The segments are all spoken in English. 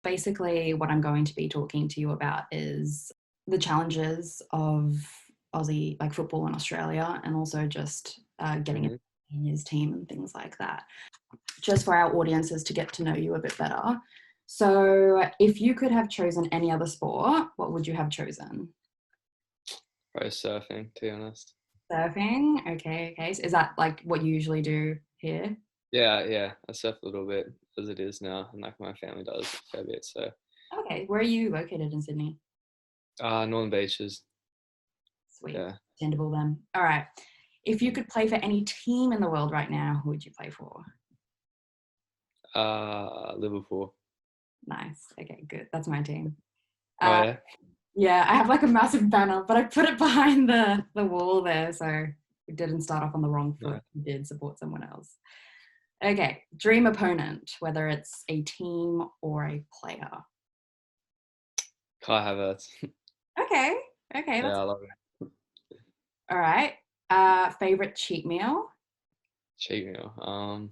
Basically, what I'm going to be talking to you about is the challenges of Aussie like football in Australia, and also just getting a seniors team and things like that, just for our audiences to get to know you a bit better. So if you could have chosen any other sport, what would you have chosen? Probably surfing, to be honest. Surfing. Okay. So is that like what you usually do here? Yeah. I surf a little bit as it is now, and like my family does a fair bit. So, Okay. Where are you located in Sydney? Northern Beaches. Sweet. Yeah. Understandable then. All right. If you could play for any team in the world right now, who would you play for? Liverpool. Nice. Okay, good. That's my team. Oh Uh, yeah. yeah, I have like a massive banner, but I put it behind the wall there, so we didn't start off on the wrong foot. No. We did support someone else. Okay, dream opponent, whether it's a team or a player. Kai Havertz. Okay, Yeah, that's I love it. all right. Favorite cheat meal? Cheat meal.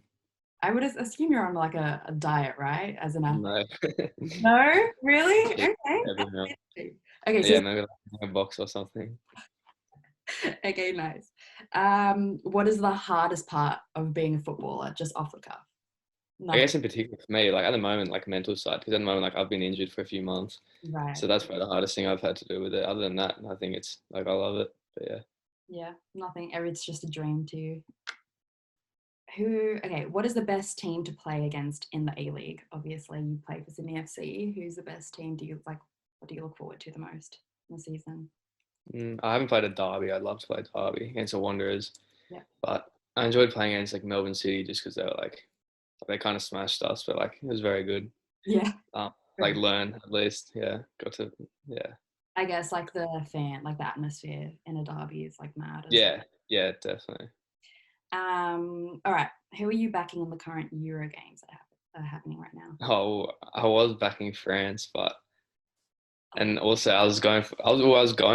I would assume you're on like a diet, right? As an athlete. No. No, really? Cheat Okay. every That's meal. interesting. Okay, so Yeah, maybe like a box or something. okay, nice. What is the hardest part of being a footballer, just off the cuff? I Nothing. guess in particular for me, like at the moment, like mental side, because at the moment, like I've been injured for a few months, Right. so that's probably the hardest thing I've had to do with it. Other than that, I think it's like I love it. But yeah. Yeah, nothing. It's just a dream to you. Okay, what is the best team to play against in the A League? Obviously, you play for Sydney FC. Who's the best team? What do you look forward to the most in the season? I haven't played a derby. I'd love to play derby against the Wanderers, Yeah. but I enjoyed playing against like Melbourne City just because they were like they kind of smashed us, but like it was very good. Yeah. Like learn at least. Yeah, got to. Yeah, I guess like the atmosphere in a derby is like mad as yeah, definitely. All right. Who are you backing in the current Euro games that are happening right now? Oh, I was backing France, but Oh, and also I was going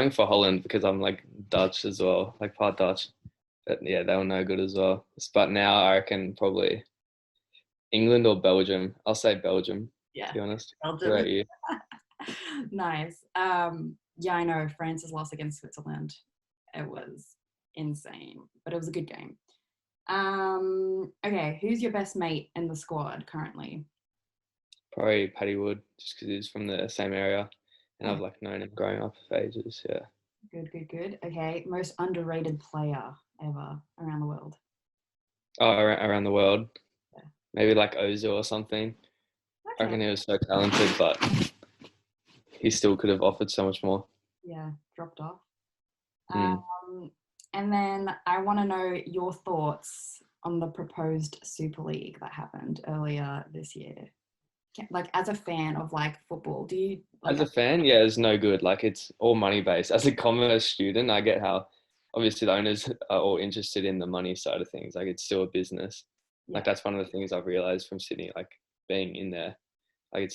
for Holland because I'm like Dutch as well, like part Dutch. But yeah, they were no good as well. But now I reckon probably England or Belgium. I'll say Belgium, to yeah, be honest. What Belgium. about you? Nice. Yeah, I know France's loss against Switzerland. It was insane, but it was a good game. Okay, who's your best mate in the squad currently? Probably Paddy Wood, just because he's from the same area, and Oh, I've like known him growing up for ages. Yeah. good. Okay, most underrated player ever around the world. Oh, around the world, Yeah. maybe like Ozil or something. I Okay. reckon he was so talented, but he still could have offered so much more. Yeah, dropped off. Mm. Um, and then I want to know your thoughts on the proposed Super League that happened earlier this year. Like, as a fan of like football, do you like? As a fan, yeah, it's no good. Like it's all money based. As a commerce student, I get how obviously the owners are all interested in the money side of things. Like it's still a business. Yeah, Like that's one of the things I've realized from Sydney, like being in there. Like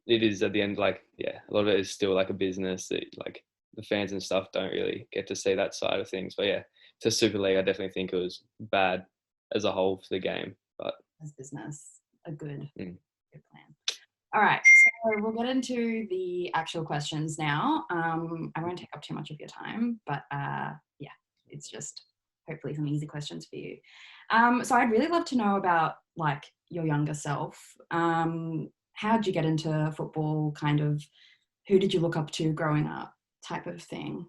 it is at the end, like, yeah, a lot of it is still like a business that like the fans and stuff don't really get to see that side of things. But yeah, to Super League, I definitely think it was bad as a whole for the game. But as business, a mm, good plan. All right, so we'll get into the actual questions now. I won't take up too much of your time, but yeah, it's just hopefully some easy questions for you. So I'd really love to know about like your younger self. How did you get into football? Kind of, who did you look up to growing up? Type of thing.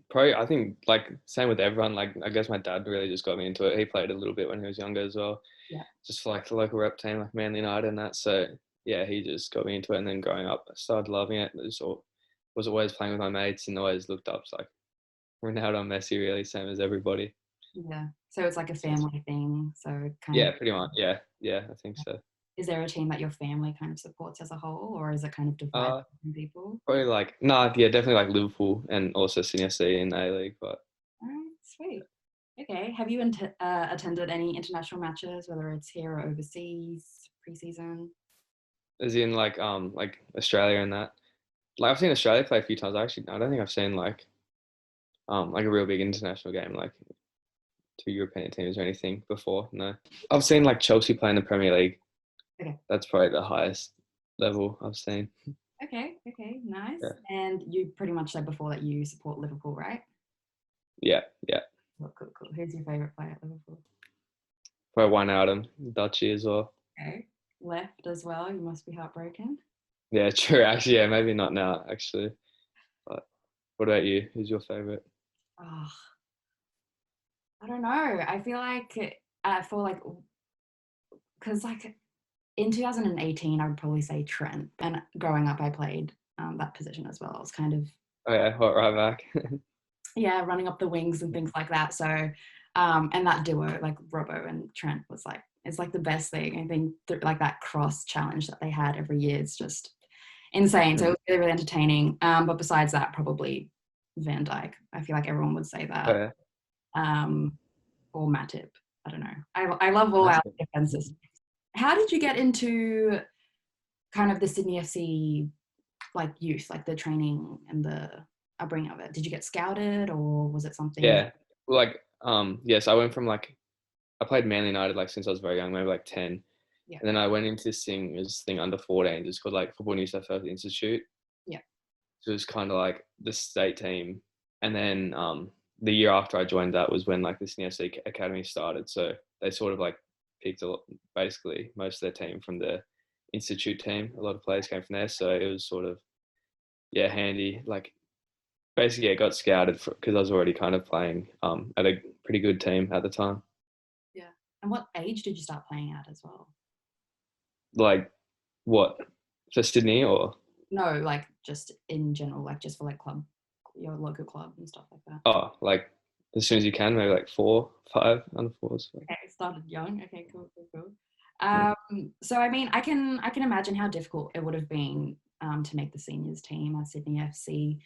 Probably, I think like same with everyone. Like I guess my dad really just got me into it. He played a little bit when he was younger as well, Yeah. just for like the local rep team, like Manly United and that. So yeah, he just got me into it. And then growing up, I started loving it. Was always playing with my mates and always looked up to like Ronaldo and Messi, really same as everybody. Yeah. So it's like a So family thing. So kind of, yeah, pretty much. Yeah, I think so. is there a team that your family kind of supports as a whole, or is it kind of divided Uh, between people? Probably like nah, yeah, definitely like Liverpool and also Sydney FC in A League. But All right, sweet. Okay. Have you attended any international matches, whether it's here or overseas, preseason? as in like Australia and that. Like I've seen Australia play a few times. I don't think I've seen like a real big international game, like two European teams or anything before. No, I've seen like Chelsea play in the Premier League. Okay. That's probably the highest. level I've seen. Okay, nice. Yeah, And you pretty much said before that you support Liverpool, right? yeah, yeah. Cool. Who's your favourite player at Liverpool? Probably one Adam, Dutchy as well. Okay. Left as well. You must be heartbroken. Yeah, true. Actually, yeah, maybe not now. Actually, but what about you? Who's your favorite? Oh, I don't know. I feel like for like because like in 2018, I would probably say Trent. And growing up, I played that position as well. I was kind of Oh yeah, hot right back. yeah running up the wings and things like that. So and that duo like Robbo and Trent was like it's like the best thing. I think like that cross challenge that they had every year is just insane. So it was really, really entertaining. But besides that, probably Van Dijk. I feel like everyone would say Oh that. yeah, Or Matip. I don't know. I love all that's our it. defenses. How did you get into kind of the Sydney FC like youth, like the training and the upbringing of it? Did you get scouted or was it something? Yeah, like yes, I went from like I played Man United like since I was very young, maybe like 10, Yeah, and then I went into this thing under 14, it's called like Football New South Wales Institute. yeah, So it was kind of like the state team, and then the year after I joined, that was when like the Sydney FC Academy started. So they sort of like picked a lot, basically most of their team from the institute team. A lot of players came from there, so it was sort of yeah handy. Like basically, I got scouted because I was already kind of playing at a pretty good team at the time. yeah. And what age did you start playing at as well? Like what for Sydney or No, like just in general, like just for like club, your local club and stuff like that. oh like as soon as you can, maybe like 4, 5 under fours. Okay, it started young. Okay, cool. Mm. So I mean, I can imagine how difficult it would have been to make the seniors team at Sydney FC.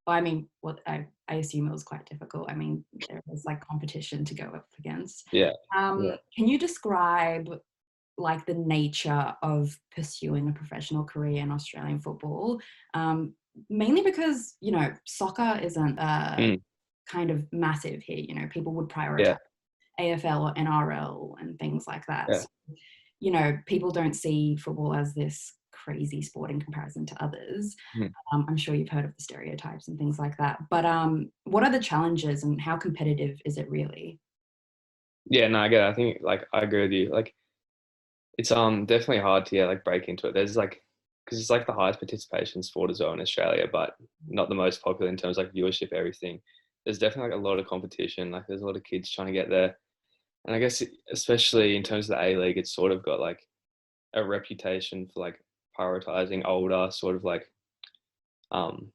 Well, I mean, what I assume it was quite difficult. I mean, there was like competition to go up against. Yeah, yeah, Can you describe like the nature of pursuing a professional career in Australian football? Mainly because soccer isn't mm, kind of massive here. People would yeah, prioritize AFL or NRL and things like that. yeah. So, people don't see football as this crazy sport in comparison to others. Mm. I'm sure you've heard of the stereotypes and things like that. But what are the challenges and how competitive is it really? Yeah, no, I get it. I think like I agree with you. Like it's definitely hard to like break into it. There's like because it's like the highest participation sport as well in Australia, but not the most popular in terms of like viewership, everything. There's definitely like a lot of competition. Like there's a lot of kids trying to get there, and I guess especially in terms of the A League, it's sort of got like a reputation for like prioritizing older, sort of like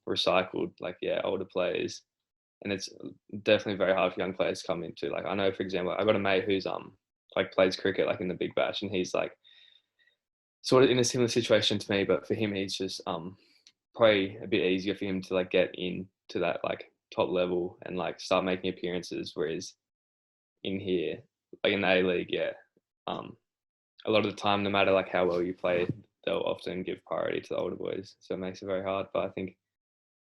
recycled, like yeah, older players, and it's definitely very hard for young players to come into. Like I know, for example, I got a mate who's like plays cricket like in the Big Bash, and he's like sort of in a similar situation to me, but for him, he's just probably a bit easier for him to like get into that like top level and like start making appearances. Whereas in here, like in the A League, yeah, um, a lot of the time, no matter like how well you play, they'll often give priority to the older boys. So it makes it very hard. But I think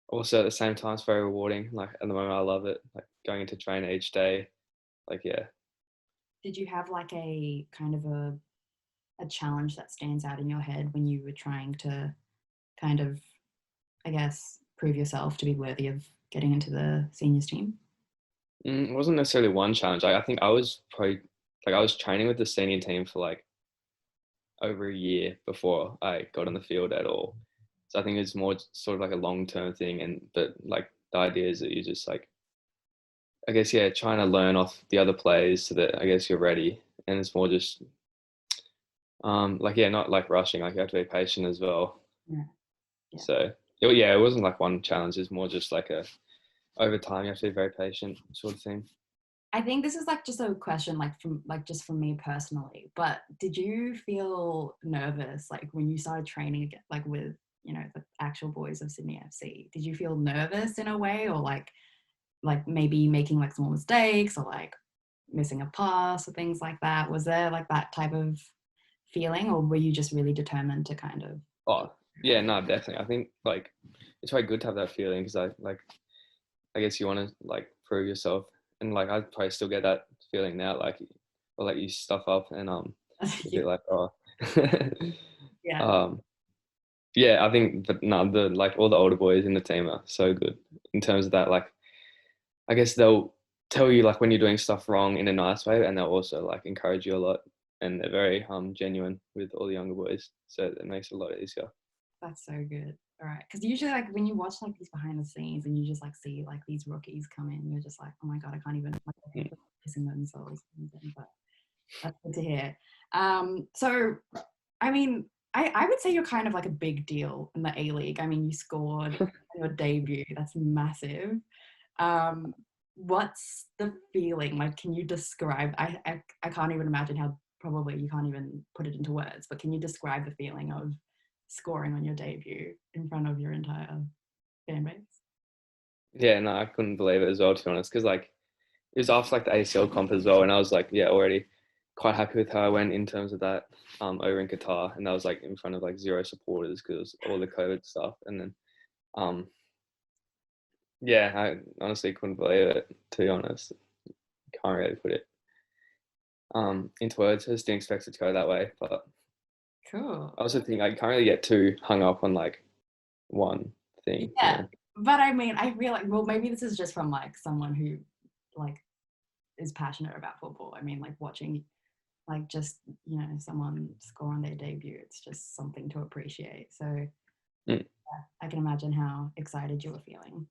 also at the same time, it's very rewarding. Like at the moment, I love it. Like going into training each day. Like yeah, Did you have like a kind of a challenge that stands out in your head when you were trying to kind of, I guess, prove yourself to be worthy of getting into the seniors team? it wasn't necessarily one challenge. I think I was probably like I was training with the senior team for like over a year before I got on the field at all. So I think it's more sort of like a long term thing, and but like the idea is that you just like I guess yeah, trying to learn off the other players so that I guess you're ready, and it's more just like yeah, not like rushing. Like you have to be patient as well. Yeah, yeah. So yeah, it wasn't like one challenge. It's more just like a over time you have to be very patient sort of thing. I think this is like just a question like just from me personally, but did you feel nervous like when you started training again, like with, the actual boys of Sydney FC? Did you feel nervous in a way or like maybe making like small mistakes or like missing a pass or things like that? Was there like that type of feeling or were you just really determined to kind of Oh yeah, no, definitely. I think like it's very good to have that feeling because I guess you want to like prove yourself, and like I probably still get that feeling now. Like or like you stuff up and you're a bit like oh, Yeah. Yeah, I think that no, the like all the older boys in the team are so good in terms of that. Like, I guess they'll tell you like when you're doing stuff wrong in a nice way, and they'll also like encourage you a lot. And they're very genuine with all the younger boys, so it makes it a lot easier. That's so good. All right. Because usually, like, when you watch, like, these behind the scenes and you just, like, see, like, these rookies come in, you're just like, oh my God, I can't even, like, Mm. pissing themselves. But that's good to hear. So, I mean, I would say you're kind of like a big deal in the A League. I mean, you scored your debut. That's massive. Um, what's the feeling? Like, can you describe, I can't even imagine how probably you can't even put it into words, but can you describe the feeling of scoring on your debut in front of your entire fan base? Yeah, no, I couldn't believe it as well, to be honest, because like it was after like the ACL comp as well, and I was like, yeah, already quite happy with how I went in terms of that over in Qatar, and that was like in front of like zero supporters because all the COVID stuff, and then um, yeah, I honestly couldn't believe it, to be honest. Can't really put it into words. I just didn't expect it to go that way, but Cool. I also think I can't really get too hung up on like one thing, you Yeah. know. But I mean, I feel like, well, maybe this is just from like someone who like is passionate about football. I mean, like watching like just, someone score on their debut, it's just something to appreciate. So Mm. yeah, I can imagine how excited you were feeling.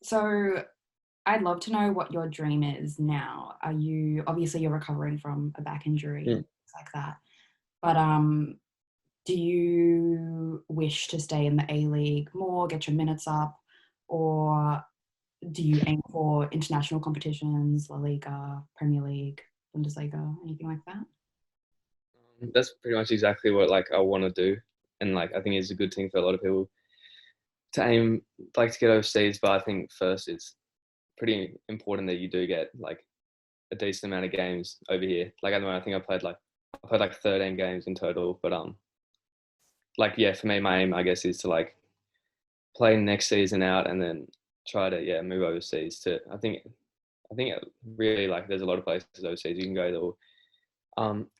So I'd love to know what your dream is now. Obviously you're recovering from a back injury and Mm. things like that, but do you wish to stay in the A League more, get your minutes up, or do you aim for international competitions, La Liga, Premier League, Bundesliga, anything like that? That's pretty much exactly what like I want to do, and like I think it's a good thing for a lot of people to aim like to get overseas. But I think first it's pretty important that you do get like a decent amount of games over here. Like at the moment, I think I played like 13 games in total. But like yeah, for me, my aim I guess is to like play next season out and then try to yeah move overseas to. I think it really like there's a lot of places overseas you can go that will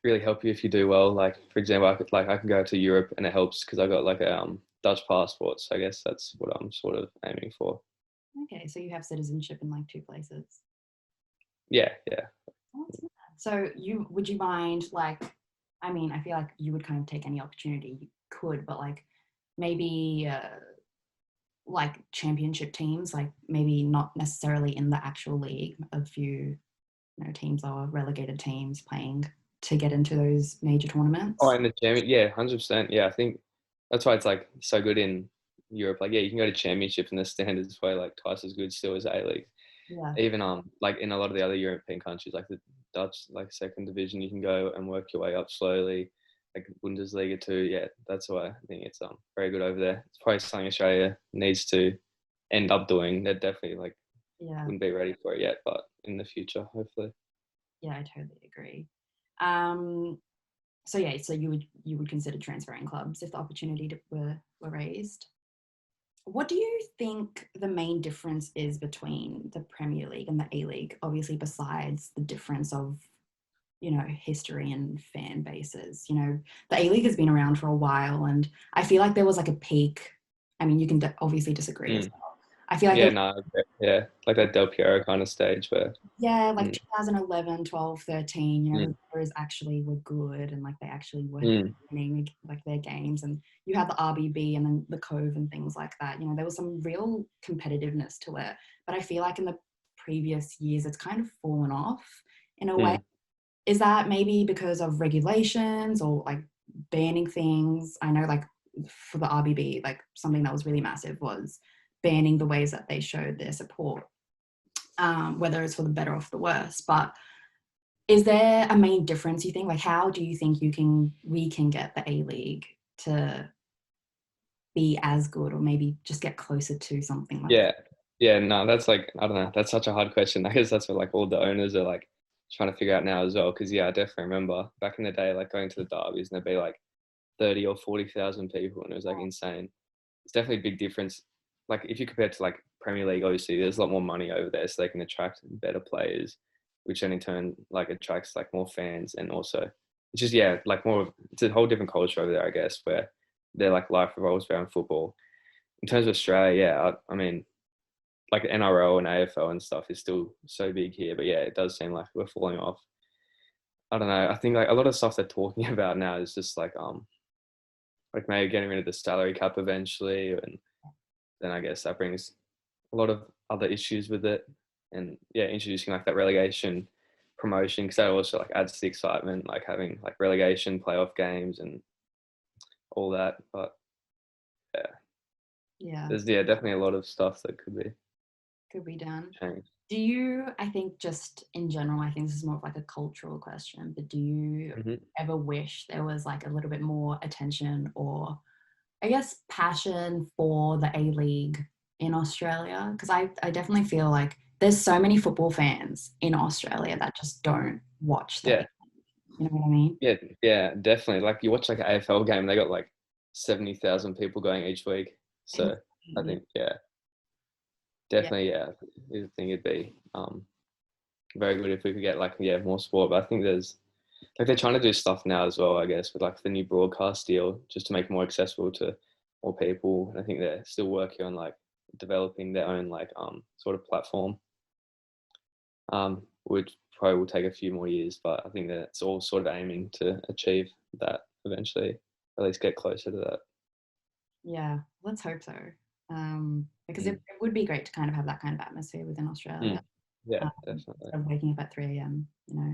really help you if you do well. Like for example, I can go to Europe and it helps because I got like a Dutch passport. So I guess that's what I'm sort of aiming for. Okay, so you have citizenship in like two places. Yeah, yeah. Oh, that's mad. So would you mind like, I mean, I feel like you would kind of take any opportunity you could, but like maybe like championship teams, like maybe not necessarily in the actual league, a few teams or relegated teams playing to get into those major Oh, tournaments. and the champion, yeah, 100%. Yeah, I think that's why it's like so good in Europe. Like, yeah, you can go to championships and the standards play like twice as good still as A League. Yeah. Even like in a lot of the other European countries, like the Dutch like second division, you can go and work your way up slowly. Like Bundesliga too. Yeah, that's why I think it's very good over there. It's probably something Australia needs to end up doing. They're definitely like Yeah. wouldn't be ready for it yet, but in the future, hopefully. Yeah, I totally agree. Um, so yeah, so you would consider transferring clubs if the opportunity were raised. What do you think the main difference is between the Premier League and the A League? Obviously, besides the difference of history and fan bases. The A League has been around for a while, and I feel like there was like a peak. I mean, you can obviously disagree as Mm. well. I feel like there Yeah, was, no, yeah, like that Del Piero kind of stage where. yeah, like Mm, 2011, 12, 13, mm, the players actually were good and like they actually were mm, winning like their games. And you had the RBB and then the Cove and things like that. There was some real competitiveness to it. But I feel like in the previous years, it's kind of fallen off in a way. mm. Is that maybe because of regulations or like banning things? I know like for the RBB, like something that was really massive was banning the ways that they showed their support, whether it's for the better or for the worse. But is there a main difference, you think? Like how do you think we can get the A League to be as good or maybe just get closer to something like Yeah, yeah, no, that's like I don't know. That's such a hard question. I guess that's what like all the owners are like trying to figure out now as well. Because yeah, I definitely remember back in the day, like going to the derbies and there'd be like 30 or 40,000 people, and it was like insane. It's definitely a big difference. Like if you compare it to like Premier League, obviously there's a lot more money over there, so they can attract better players, which then in turn like attracts like more fans, and also it's just, yeah, like more of, it's a whole different culture over there, I guess, where their like life revolves around football. In terms of Australia, yeah, I mean, like NRL and AFL and stuff is still so big here, but yeah, it does seem like we're falling off. I don't know. I think like a lot of stuff they're talking about now is just like maybe getting rid of the salary cap eventually, and then I guess that brings a lot of other issues with it, and yeah, introducing like that relegation promotion, because that also like adds to the excitement, like having like relegation playoff games and all that. But yeah, Yeah, there's definitely a lot of stuff that could be done. changed. Do you, I think just in general, I think this is more of like a cultural question, but do you Hmm. ever wish there was like a little bit more attention or I guess passion for the A-League in Australia? Because I definitely feel like there's so many football fans in Australia that just don't watch the Yeah, A-League. You know what I mean? yeah, yeah, definitely. Like you watch like an AFL game, they got like 70,000 people going each week. So I Yeah. think yeah, Yeah. definitely yeah, I think it'd be very good if we could get like yeah more sport. But I think there's like they're trying to do stuff now as well, I guess, with like the new broadcast deal, just to make it more accessible to more people. And I think they're still working on like developing their own like sort of platform, which probably will take a few more years. But I think that it's all sort of aiming to achieve that eventually, at least get closer to that. Yeah. Let's hope so. Because Mm. it would be great to kind of have that kind of atmosphere within Australia. Mm. Yeah, definitely. Instead of waking up at 3 a.m.,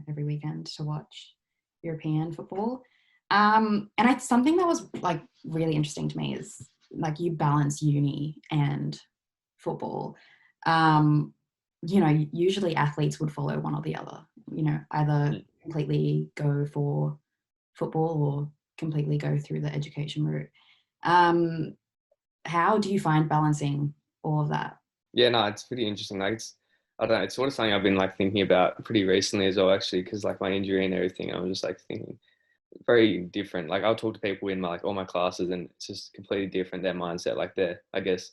every weekend to watch European football. And something that was like really interesting to me is like you balance uni and football. Um, usually athletes would follow one or the other, either Mm. completely go for football or completely go through the education route. Um, how do you find balancing all of that? Yeah, no, it's pretty interesting. Like it's, I don't know, it's sort of something I've been like thinking about pretty recently as well, actually, because like my injury and everything, I was just like thinking very different. Like I'll talk to people in my like all my classes, and it's just completely different their mindset. Like they're, I guess,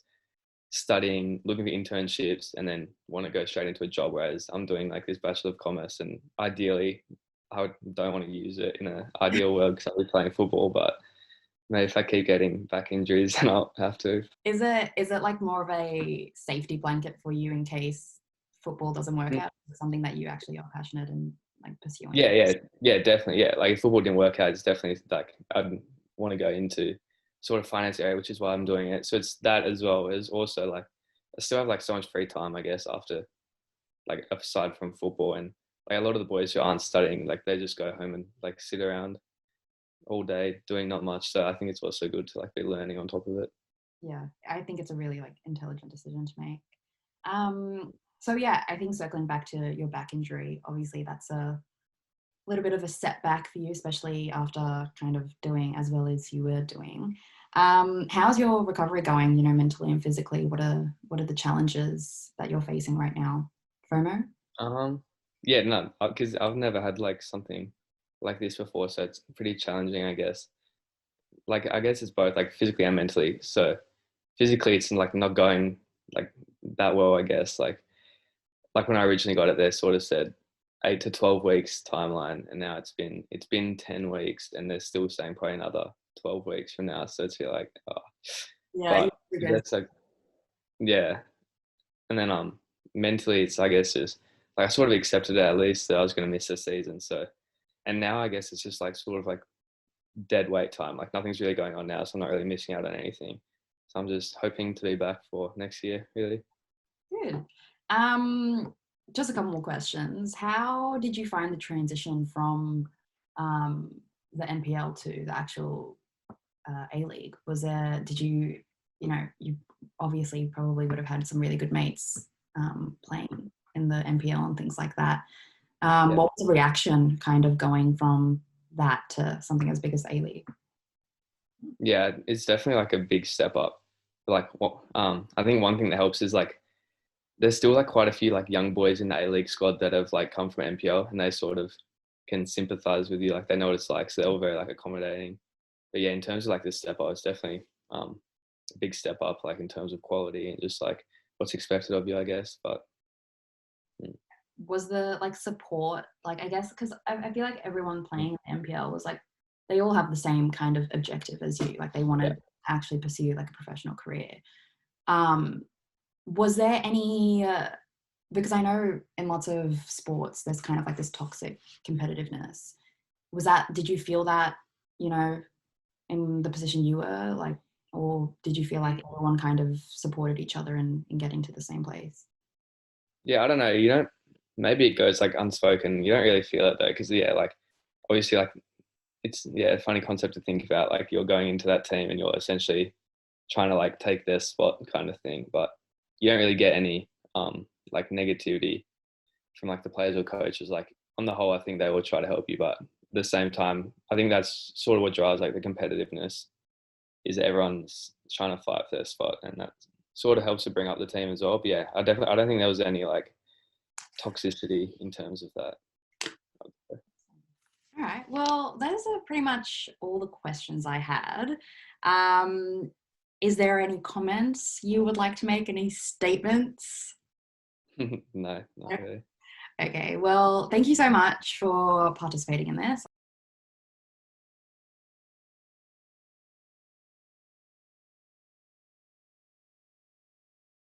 studying, looking for internships, and then want to go straight into a job. Whereas I'm doing like this Bachelor of Commerce, and ideally, don't want to use it in an ideal world because I'll be playing football. But maybe if I keep getting back injuries, then I'll have to. Is it like more of a safety blanket for you in case football doesn't work Mm. out? Is it something that you actually are passionate and like Yeah, pursuing? yeah, yeah, definitely. Yeah, like if football didn't work out, it's definitely like I'd want to go into sort of finance area, which is why I'm doing it. So it's that as well as also like I still have like so much free time, I guess, after like aside from football, and like a lot of the boys who aren't studying, like they just go home and like sit around all day doing not much. So I think it's also good to like be learning on top of it. Yeah, I think it's a really like intelligent decision to make. So yeah, I think circling back to your back injury, obviously that's a little bit of a setback for you, especially after kind of doing as well as you were doing. How's your recovery going, mentally and physically? What are the challenges that you're facing right now? FOMO? Um, yeah, no, because I've never had like something like this before, so it's pretty challenging, I guess. Like I guess it's both like physically and mentally. So physically, it's like not going like that well, I guess. Like when I originally got it, they sort of said 8 to 12 weeks timeline, and now it's been 10 weeks, and they're still saying probably another 12 weeks from now. So it's feel like, oh. Yeah, But I guess like yeah, and then mentally, it's I guess just like I sort of accepted it at least that I was going to miss the season. So and now I guess it's just like sort of like dead weight time. Like nothing's really going on now, so I'm not really missing out on anything. So I'm just hoping to be back for next year, really. good. Um, just a couple more questions. How did you find the transition from um, the NPL to the actual A-League? Did you obviously probably would have had some really good mates playing in the NPL and things like that. Yeah. What was the reaction kind of going from that to something as big as A-League? Yeah, it's definitely like a big step up. Like what I think one thing that helps is like there's still like quite a few like young boys in the A League squad that have like come from NPL, and they sort of can sympathize with you. Like they know what it's like, so they're all very like accommodating. But yeah, in terms of like this step up, it's definitely a big step up, like in terms of quality and just like what's expected of you, I guess. But mm. was the like support, like I guess because I feel like everyone playing in the NPL was like they all have the same kind of objective as you, like they want to actually pursue like a professional career. Was there any because I know in lots of sports there's kind of like this toxic competitiveness. Did you feel that, you know, in the position you were like, or did you feel like everyone kind of supported each other in getting to the same place? Yeah, I don't know. You don't. Maybe it goes like unspoken. You don't really feel it though, because yeah, like obviously, like it's a funny concept to think about. Like you're going into that team and you're essentially trying to like take their spot, kind of thing. But you don't really get any like negativity from like the players or coaches. Like on the whole, I think they will try to help you, but at the same time, I think that's sort of what drives like the competitiveness is that everyone's trying to fight for their spot, and that sort of helps to bring up the team as well. But yeah, I don't think there was any like toxicity in terms of that. All right. Well, those are pretty much all the questions I had. Um, is there any comments you would like to make? Any statements? No, not really. Okay. Well, thank you so much for participating in this.